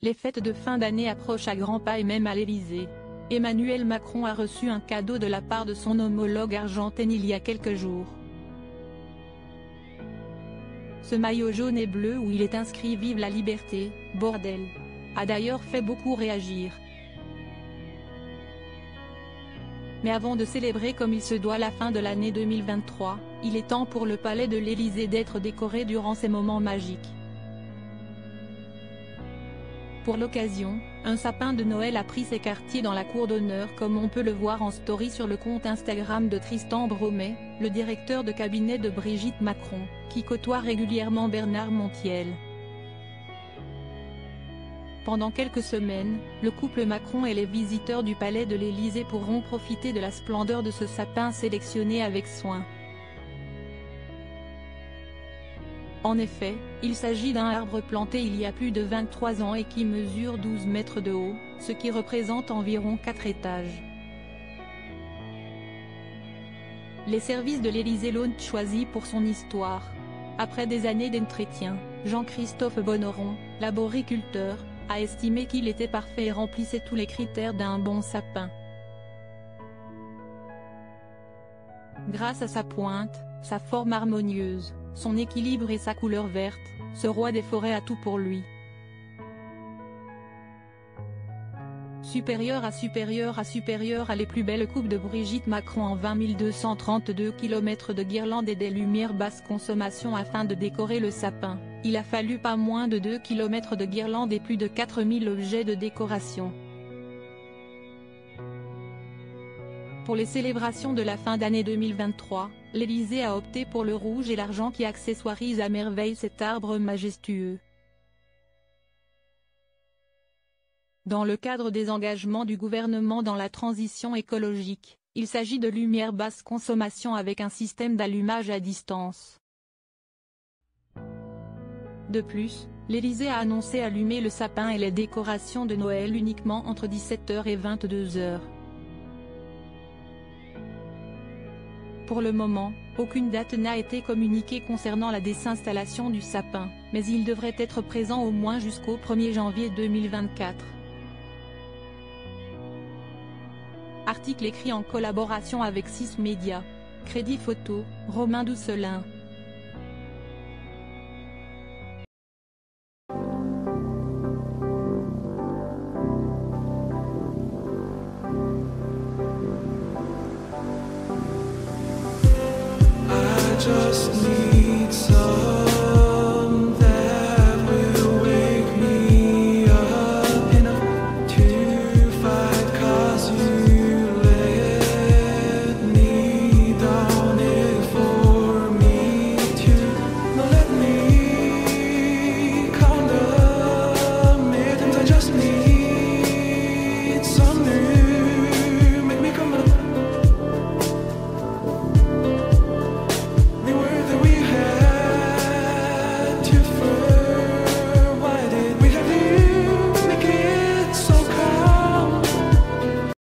Les fêtes de fin d'année approchent à grands pas et même à l'Élysée. Emmanuel Macron a reçu un cadeau de la part de son homologue argentin il y a quelques jours. Ce maillot jaune et bleu où il est inscrit « Vive la liberté, bordel !» a d'ailleurs fait beaucoup réagir. Mais avant de célébrer comme il se doit la fin de l'année 2023, il est temps pour le palais de l'Élysée d'être décoré durant ces moments magiques. Pour l'occasion, un sapin de Noël a pris ses quartiers dans la cour d'honneur comme on peut le voir en story sur le compte Instagram de Tristan Bromet, le directeur de cabinet de Brigitte Macron, qui côtoie régulièrement Bernard Montiel. Pendant quelques semaines, le couple Macron et les visiteurs du palais de l'Élysée pourront profiter de la splendeur de ce sapin sélectionné avec soin. En effet, il s'agit d'un arbre planté il y a plus de 23 ans et qui mesure 12 mètres de haut, ce qui représente environ 4 étages. Les services de l'Élysée l'ont choisi pour son histoire. Après des années d'entretien, Jean-Christophe Bonneron, l'arboriculteur, a estimé qu'il était parfait et remplissait tous les critères d'un bon sapin. Grâce à sa pointe, sa forme harmonieuse, son équilibre et sa couleur verte, ce roi des forêts a tout pour lui. Supérieur à les plus belles coupes de Brigitte Macron en 20 232 km de guirlandes et des lumières basse consommation afin de décorer le sapin, il a fallu pas moins de 2 km de guirlandes et plus de 4000 objets de décoration. Pour les célébrations de la fin d'année 2023, l'Élysée a opté pour le rouge et l'argent qui accessoirise à merveille cet arbre majestueux. Dans le cadre des engagements du gouvernement dans la transition écologique, il s'agit de lumière basse consommation avec un système d'allumage à distance. De plus, l'Élysée a annoncé allumer le sapin et les décorations de Noël uniquement entre 17h et 22h. Pour le moment, aucune date n'a été communiquée concernant la désinstallation du sapin, mais il devrait être présent au moins jusqu'au 1er janvier 2024. Article écrit en collaboration avec 6 médias. Crédit photo, Romain Doucelin. Just need